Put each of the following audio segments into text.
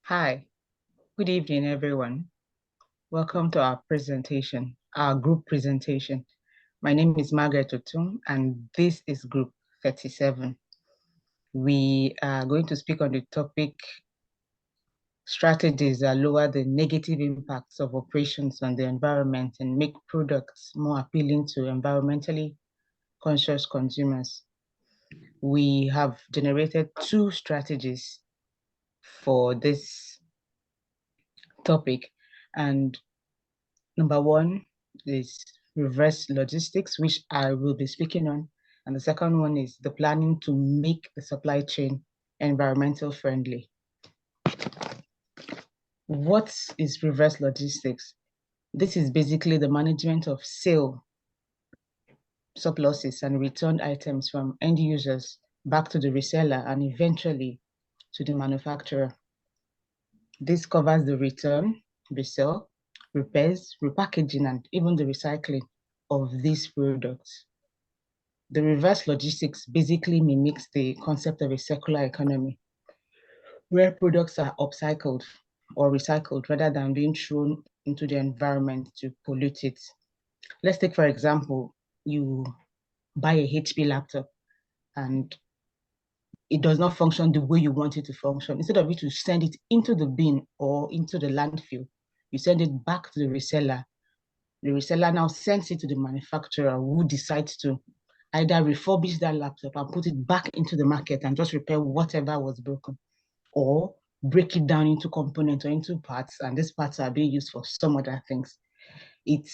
Hi, good evening, everyone. Welcome to our presentation, our group presentation. My name is Margaret Otum, and this is Group 37. We are going to speak on the topic strategies that lower the negative impacts of operations on the environment and make products more appealing to environmentally conscious consumers. We have generated two strategies for this topic, and number one is reverse logistics, which I will be speaking on. And the second one is the planning to make the supply chain environmental friendly. What is reverse logistics? This is basically the management of sale surpluses and returned items from end users back to the reseller and eventually to the manufacturer. This covers the return, resell, repairs, repackaging, and even the recycling of these products. The reverse logistics basically mimics the concept of a circular economy, where products are upcycled or recycled rather than being thrown into the environment to pollute it. Let's take, for example, you buy a HP laptop and it does not function the way you want it to function. Instead of you to send it into the bin or into the landfill, you send it back to the reseller. The reseller now sends it to the manufacturer who decides to either refurbish that laptop and put it back into the market and just repair whatever was broken, or break it down into components or into parts, and these parts are being used for some other things. It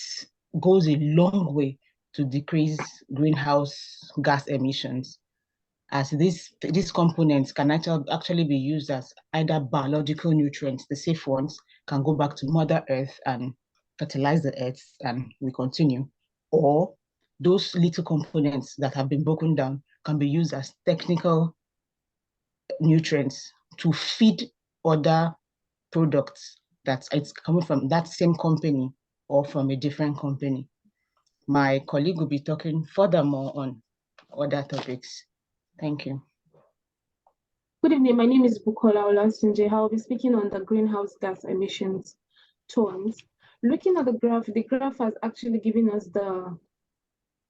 goes a long way to decrease greenhouse gas emissions, as these components can actually be used as either biological nutrients, the safe ones, can go back to Mother Earth and fertilize the earth, and we continue. Or those little components that have been broken down can be used as technical nutrients to feed other products that it's coming from that same company or from a different company. My colleague will be talking furthermore on other topics. Thank you. Good evening. My name is Bukola Olasunje. I will be speaking on the greenhouse gas emissions tones. Looking at the graph has actually given us the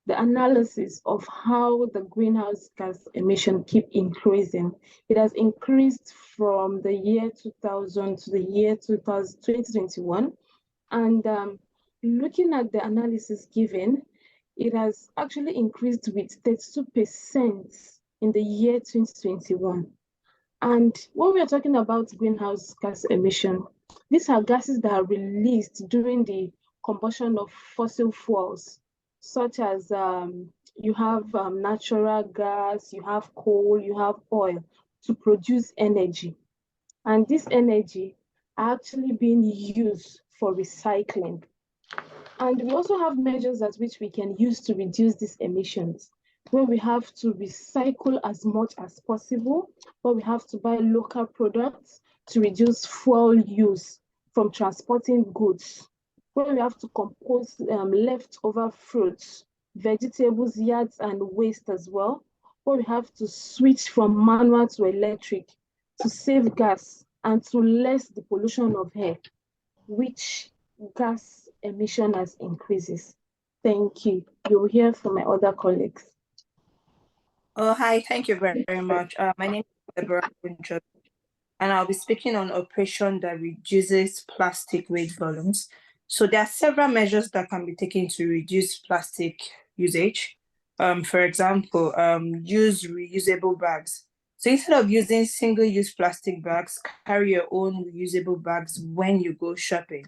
analysis of how the greenhouse gas emission keep increasing. It has increased from the year 2000 to the year 2021. And looking at the analysis given, it has actually increased with 32% in the year 2021. And when we are talking about greenhouse gas emission, these are gases that are released during the combustion of fossil fuels, such as you have natural gas, you have coal, you have oil to produce energy. And this energy are actually being used for recycling. And we also have measures at which we can use to reduce these emissions, where we have to recycle as much as possible, where we have to buy local products to reduce fuel use from transporting goods, where we have to compost leftover fruits, vegetables, yards, and waste as well, where we have to switch from manual to electric to save gas and to less the pollution of air, which gas emission as increases. Thank you. You'll hear from my other colleagues. Oh, hi. Thank you very much. My name is Deborah Kunjo, and I'll be speaking on operation that reduces plastic waste volumes. So there are several measures that can be taken to reduce plastic usage. For example, use reusable bags. So instead of using single-use plastic bags, carry your own reusable bags when you go shopping.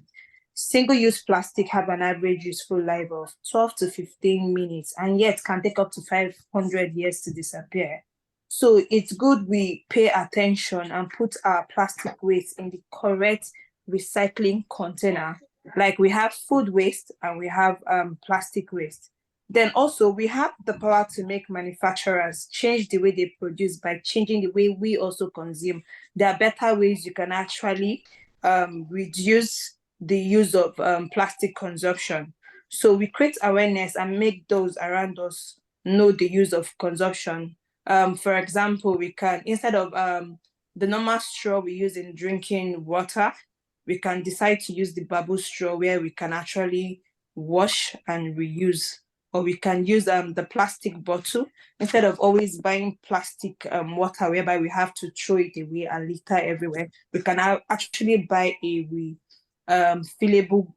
Single-use plastic have an average useful life of 12 to 15 minutes and yet can take up to 500 years to disappear. So it's good we pay attention and put our plastic waste in the correct recycling container. Like we have food waste and we have plastic waste. Then also we have the power to make manufacturers change the way they produce by changing the way we also consume. There are better ways you can actually reduce the use of plastic consumption. So we create awareness and make those around us know the use of consumption. For example, we can, instead of the normal straw we use in drinking water. We can decide to use the bamboo straw where we can actually wash and reuse, or we can use the plastic bottle instead of always buying plastic water whereby we have to throw it away and litter everywhere. We can actually buy a fillable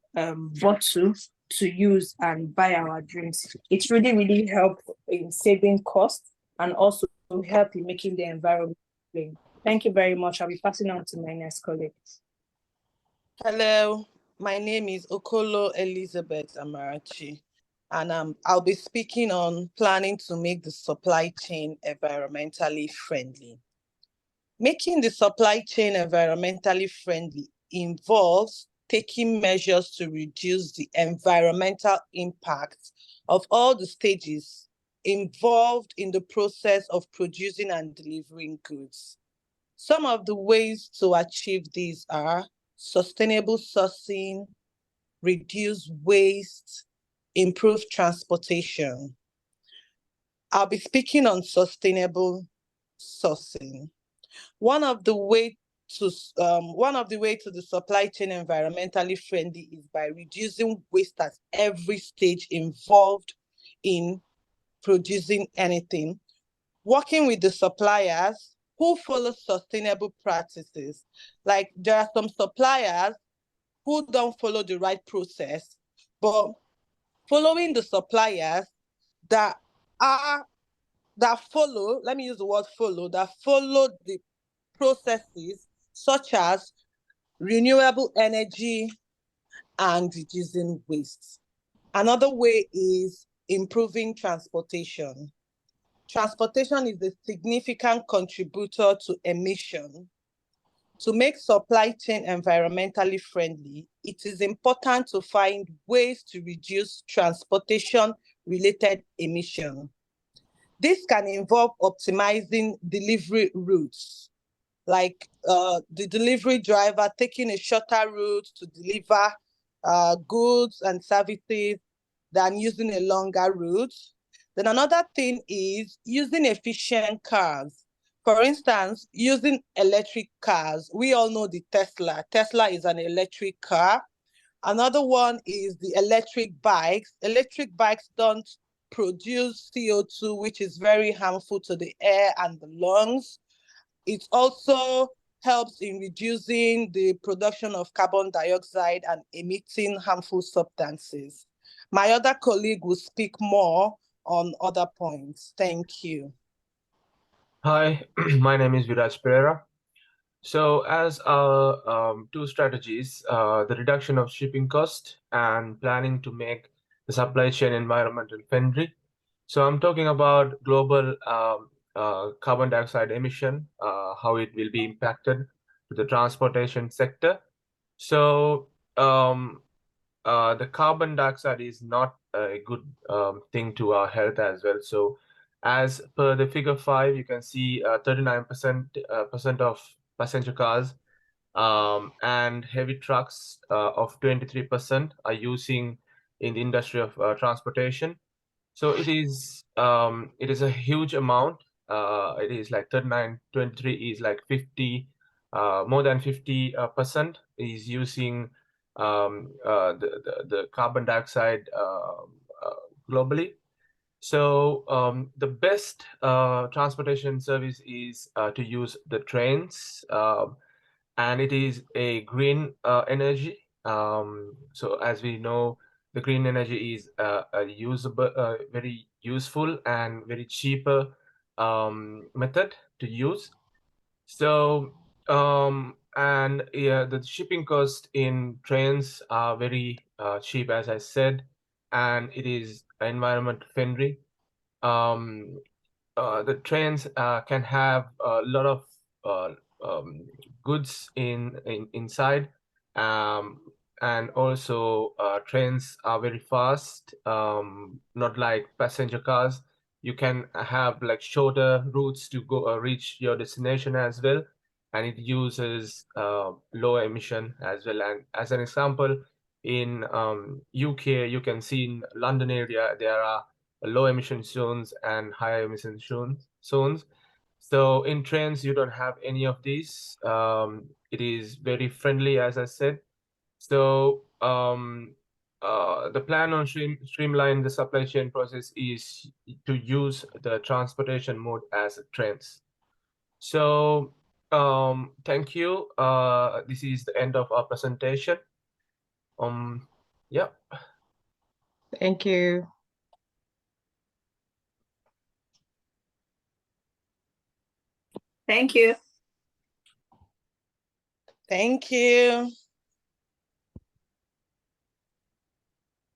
bottle to use and buy our drinks. It really helps in saving costs and also help in making the environment clean. Thank you very much. I'll be passing on to my next colleague. Hello, my name is Okolo Elizabeth Amarachi, and I'll be speaking on planning to make the supply chain environmentally friendly. Making the supply chain environmentally friendly involves taking measures to reduce the environmental impact of all the stages involved in the process of producing and delivering goods. Some of the ways to achieve these are sustainable sourcing, reduce waste, improve transportation. I'll be speaking on sustainable sourcing. One of the way to the supply chain environmentally friendly is by reducing waste at every stage involved in producing anything, working with the suppliers who follow sustainable practices. Like there are some suppliers who don't follow the right process, but following the suppliers that follow, let me use the word follow, that follow the processes such as renewable energy and reducing waste. Another way is improving transportation. Transportation is a significant contributor to emission. To make supply chain environmentally friendly, it is important to find ways to reduce transportation-related emission. This can involve optimizing delivery routes, like the delivery driver taking a shorter route to deliver goods and services than using a longer route. Then another thing is using efficient cars. For instance, using electric cars. We all know the Tesla. Tesla is an electric car. Another one is the electric bikes. Electric bikes don't produce CO2, which is very harmful to the air and the lungs. It also helps in reducing the production of carbon dioxide and emitting harmful substances. My other colleague will speak more on other points. Thank you. Hi, my name is Viraj Pereira. So as our two strategies, the reduction of shipping cost and planning to make the supply chain environmental friendly. So I'm talking about global carbon dioxide emission, how it will be impacted to the transportation sector. So the carbon dioxide is not a good thing to our health as well. So as per the figure 5, you can see 39% of passenger cars and heavy trucks of 23% are using in the industry of transportation. So it is a huge amount. It is like 39, 23 is like 50, more than 50% is using the carbon dioxide globally. So the best transportation service is to use the trains, and it is a green energy. So as we know, the green energy is a usable, very useful and very cheaper method to use. So and yeah, the shipping cost in trains are very cheap, as I said, and it is environment friendly. The trains can have a lot of goods inside, and also trains are very fast, not like passenger cars. You can have like shorter routes to go reach your destination as well, and it uses low emission as well. And as an example, in UK, you can see in London area there are low emission zones and higher emission zones. So So in trains, you don't have any of these. It is very friendly, as I said. So the plan on streamline the supply chain process is to use the transportation mode as trains. So thank you. This is the end of our presentation. Yeah. Thank you. Thank you. Thank you.